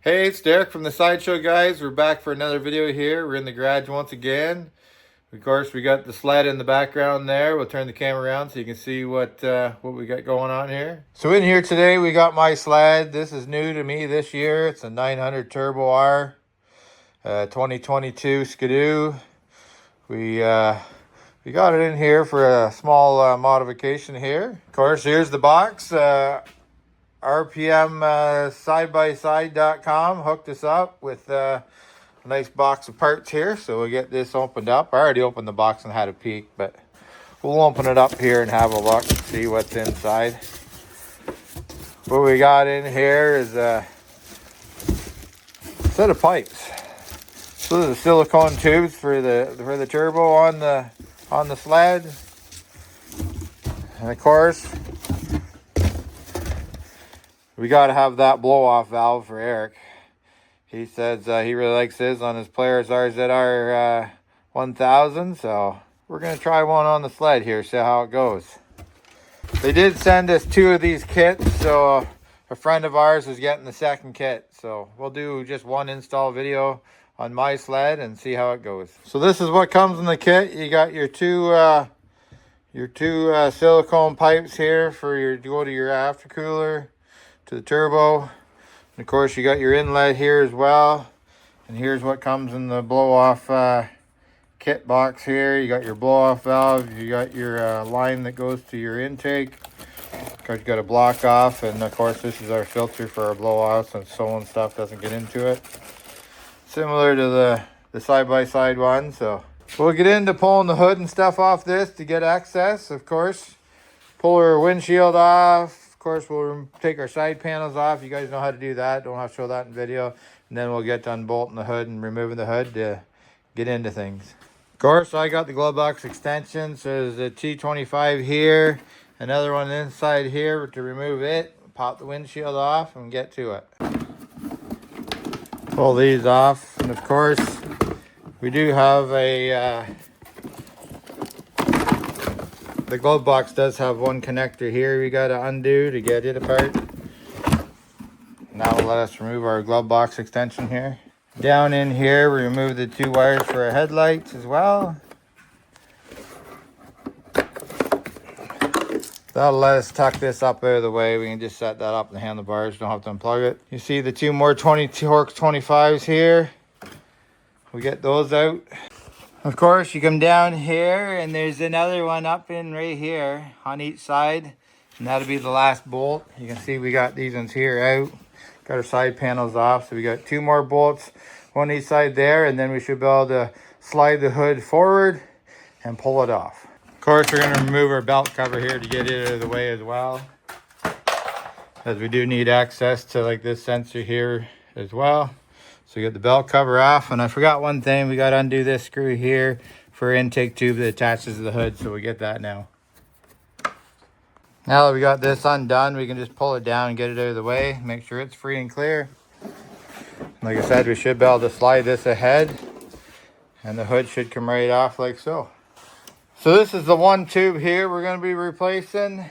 Hey, it's Derek from the Sideshow Guys. We're back for another video here. We're in the garage once again. Of course, we got the sled in the background there. We'll turn the camera around so you can see what we got going on here. So in here today, we got my sled. This is new to me this year. It's a 900 Turbo R, 2022 Ski-Doo. We got it in here for a small modification here. Of course, here's the box. RPM sidebyside.com hooked us up with a nice box of parts here, so we'll get this opened up. I already opened the box and had a peek, but we'll open it up here and have a look and see what's inside. What we got in here is a set of pipes. So those are silicone tubes for the turbo on the sled, and of course we got to have that blow-off valve for Eric. He says he really likes his on his Polaris RZR 1000, so we're going to try one on the sled here, see how it goes. They did send us 2 of these kits, so a friend of ours is getting the second kit. So we'll do just one install video on my sled and see how it goes. So this is what comes in the kit. You got your two silicone pipes here for go to your aftercooler, to the turbo. And of course you got your inlet here as well, and here's what comes in the blow-off kit box here. You got your blow-off valve, you got your line that goes to your intake. Of course you got a block off, and of course this is our filter for our blow-offs and so on stuff doesn't get into it. Similar to the side-by-side one. So we'll get into pulling the hood and stuff off this to get access. Of course, pull our windshield off. Of course, we'll take our side panels off. You guys know how to do that. Don't have to show that in video. And then we'll get to unbolting the hood and removing the hood to get into things. Of course, I got the glove box extension. So there's a T25 here. Another one inside here to remove it. Pop the windshield off and get to it. Pull these off. And of course, we do have the glove box does have one connector here we got to undo to get it apart. Now will let us remove our glove box extension here. Down in here, we remove the 2 wires for our headlights as well. That'll let us tuck this up out of the way. We can just set that up in the handlebars, don't have to unplug it. You see the 2 more 20 Torx 25s here. We get those out. Of course, you come down here and there's another one up in right here on each side, and that'll be the last bolt. You can see we got these ones here out. Got our side panels off, so we got 2 more bolts, one each side there, and then we should be able to slide the hood forward and pull it off. Of course, we're going to remove our belt cover here to get it out of the way as well, as we do need access to like this sensor here as well. So we got the belt cover off, and I forgot one thing. We got to undo this screw here for intake tube that attaches to the hood, so we get that now. Now that we got this undone, we can just pull it down and get it out of the way. Make sure it's free and clear. Like I said, we should be able to slide this ahead, and the hood should come right off like so. So this is the one tube here we're going to be replacing,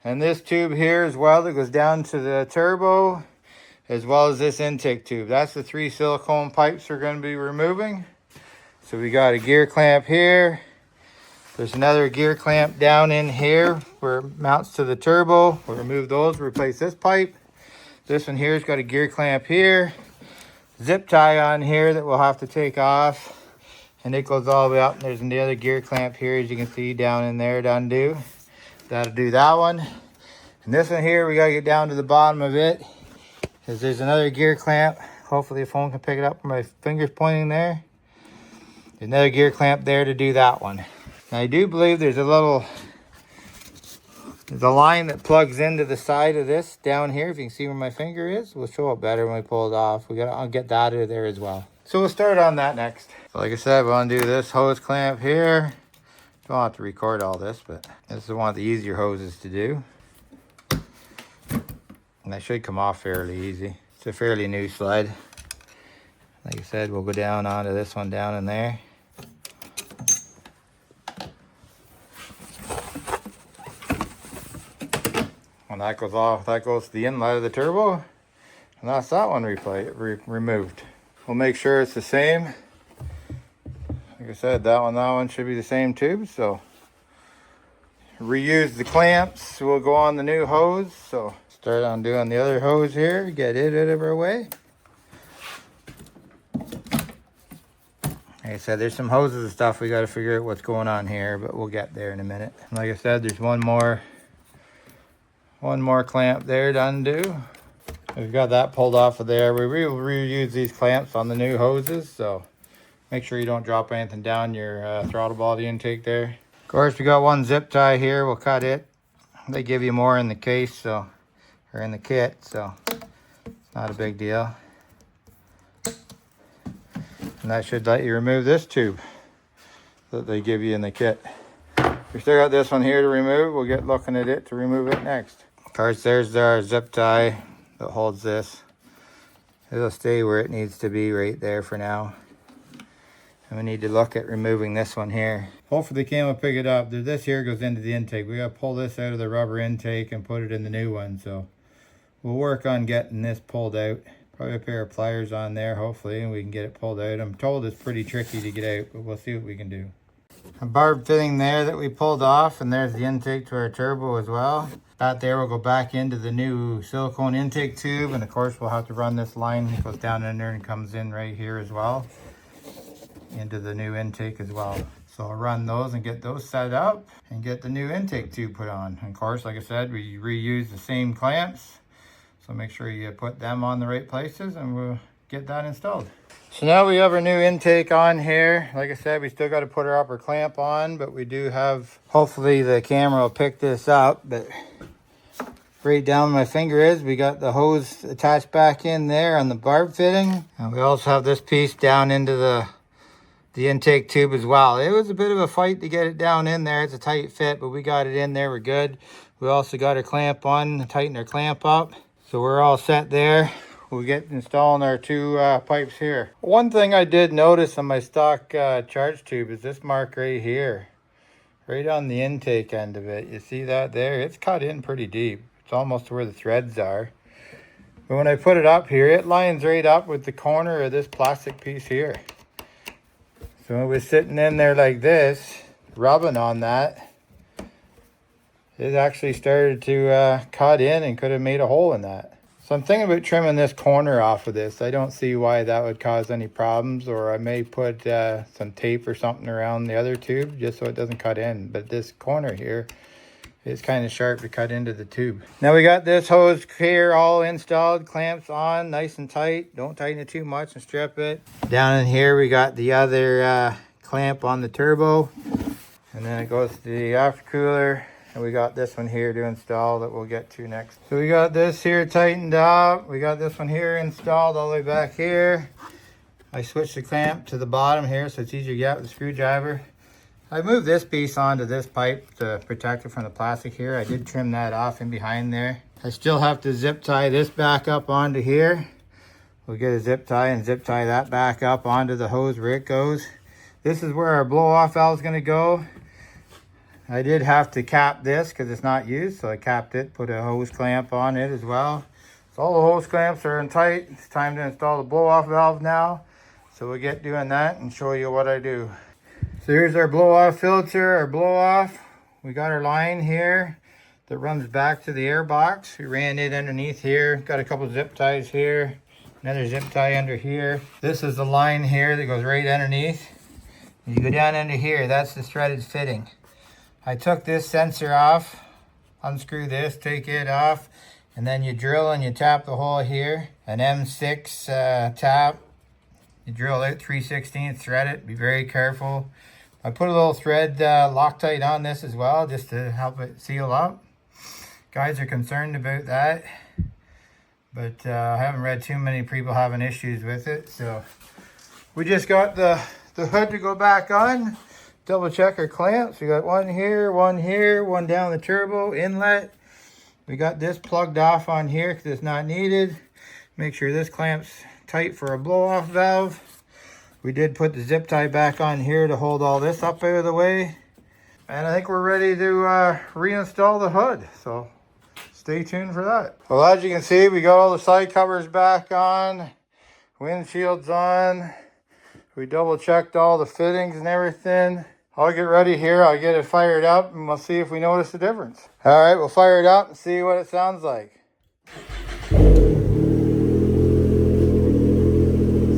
and this tube here as well that goes down to the turbo, as well as this intake tube. That's the 3 silicone pipes we're going to be removing. So we got a gear clamp here. There's another gear clamp down in here where it mounts to the turbo. We'll remove those, replace this pipe. This one here's got a gear clamp here. Zip tie on here that we'll have to take off. And it goes all the way up. And there's another gear clamp here, as you can see down in there to undo. That'll do that one. And this one here, we got to get down to the bottom of it, because there's another gear clamp. Hopefully the phone can pick it up with my fingers pointing there. There's another gear clamp there to do that one. Now I do believe there's a line that plugs into the side of this down here. If you can see where my finger is, we'll show it better when we pull it off. I'll get that out of there as well. So we'll start on that next. So like I said, we'll undo this hose clamp here. Don't have to record all this, but this is one of the easier hoses to do. And that should come off fairly easy. It's a fairly new slide. Like I said, we'll go down onto this one down in there. And that goes off, that goes to the inlet of the turbo. And that's that one removed. We'll make sure it's the same. Like I said, that one should be the same tube. So reuse the clamps. We'll go on the new hose. So start on doing the other hose here. Get it out of our way. Like I said, there's some hoses and stuff we got to figure out what's going on here, but we'll get there in a minute. Like I said, there's one more clamp there to undo. We've got that pulled off of there. We will reuse these clamps on the new hoses, so make sure you don't drop anything down your throttle body intake there. Of course, we got one zip tie here. We'll cut it. They give you more in the case, so, or in the kit, so it's not a big deal. And that should let you remove this tube that they give you in the kit. We still got this one here to remove. We'll get looking at it to remove it next. Of course, there's our zip tie that holds this. It'll stay where it needs to be right there for now. And we need to look at removing this one here. Hopefully the camera will pick it up. This here goes into the intake. We gotta pull this out of the rubber intake and put it in the new one. So we'll work on getting this pulled out. Probably a pair of pliers on there, hopefully, and we can get it pulled out. I'm told it's pretty tricky to get out, but we'll see what we can do. A barb fitting there that we pulled off, and there's the intake to our turbo as well. That there will go back into the new silicone intake tube, and of course we'll have to run this line. It goes down in there and comes in right here as well, into the new intake as well. So I'll run those and get those set up and get the new intake tube put on. And of course, like I said, we reuse the same clamps. So make sure you put them on the right places and we'll get that installed. So now we have our new intake on here. Like I said, we still got to put our upper clamp on, but we do have, hopefully the camera will pick this up, but right down my finger is, we got the hose attached back in there on the barb fitting. And we also have this piece down into the intake tube as well. It was a bit of a fight to get it down in there. It's a tight fit, but we got it in there. We're good. We also got our clamp on, tighten our clamp up. So we're all set there. We'll get installing our two pipes here. One thing I did notice on my stock charge tube is this mark right here. Right on the intake end of it. You see that there? It's cut in pretty deep. It's almost where the threads are. But when I put it up here, it lines right up with the corner of this plastic piece here. So when it was sitting in there like this, rubbing on that, it actually started to cut in and could have made a hole in that. So I'm thinking about trimming this corner off of this. I don't see why that would cause any problems, or I may put some tape or something around the other tube just so it doesn't cut in. But this corner here is kind of sharp to cut into the tube. Now we got this hose here all installed, clamps on, nice and tight. Don't tighten it too much and strip it. Down in here we got the other clamp on the turbo. And then it goes to the aftercooler. And we got this one here to install that we'll get to next. So we got this here tightened up. We got this one here installed all the way back here. I switched the clamp to the bottom here so it's easier to get with the screwdriver. I moved this piece onto this pipe to protect it from the plastic here. I did trim that off in behind there. I still have to zip tie this back up onto here. We'll get a zip tie and zip tie that back up onto the hose where it goes. This is where our blow-off valve is going to go. I did have to cap this because it's not used, so I capped it, put a hose clamp on it as well. So all the hose clamps are in tight. It's time to install the blow-off valve now. So we'll get doing that and show you what I do. So here's our blow-off filter, our blow-off. We got our line here that runs back to the air box. We ran it underneath here. Got a couple zip ties here, another zip tie under here. This is the line here that goes right underneath. You go down under here, that's the threaded fitting. I took this sensor off, unscrew this, take it off, and then you drill and you tap the hole here. An M6 tap. You drill out 3/16, thread it, be very careful. I put a little thread Loctite on this as well, just to help it seal up. Guys are concerned about that, but I haven't read too many people having issues with it. So we just got the hood to go back on. Double check our clamps. We got one here, one down the turbo inlet. We got this plugged off on here because it's not needed. Make sure this clamp's tight for a blow-off valve. We did put the zip tie back on here to hold all this up out of the way. And I think we're ready to reinstall the hood. So stay tuned for that. Well, as you can see, we got all the side covers back on, windshield's on. We double checked all the fittings and everything. I'll get ready here. I'll get it fired up and we'll see if we notice the difference. All right, we'll fire it up and see what it sounds like.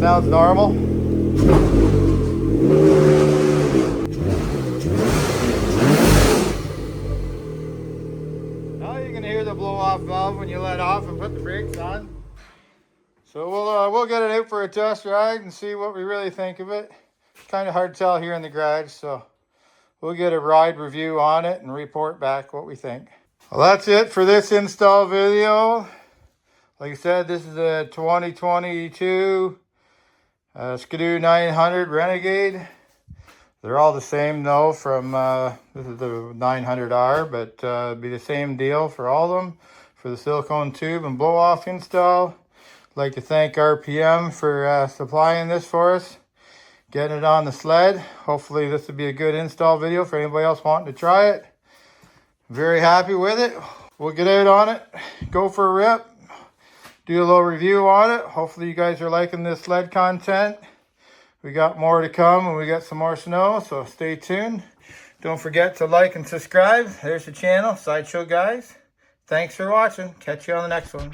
Sounds normal. Now you can hear the blow-off valve when you let off and put the brakes on. So we'll get it out for a test ride and see what we really think of it. It's kind of hard to tell here in the garage, so we'll get a ride review on it and report back what we think. Well, that's it for this install video. Like I said, this is a 2022 Ski-Doo 900 Renegade. They're all the same though from, this is the 900R, but it'd be the same deal for all of them for the silicone tube and blow-off install. I'd like to thank RPM for supplying this for us, getting it on the sled. Hopefully this will be a good install video for anybody else wanting to try it. Very happy with it. We'll get out on it, go for a rip, do a little review on it. Hopefully you guys are liking this sled content. We got more to come and we got some more snow, so stay tuned. Don't forget to like and subscribe. There's the channel, Sideshow Guys. Thanks for watching. Catch you on the next one.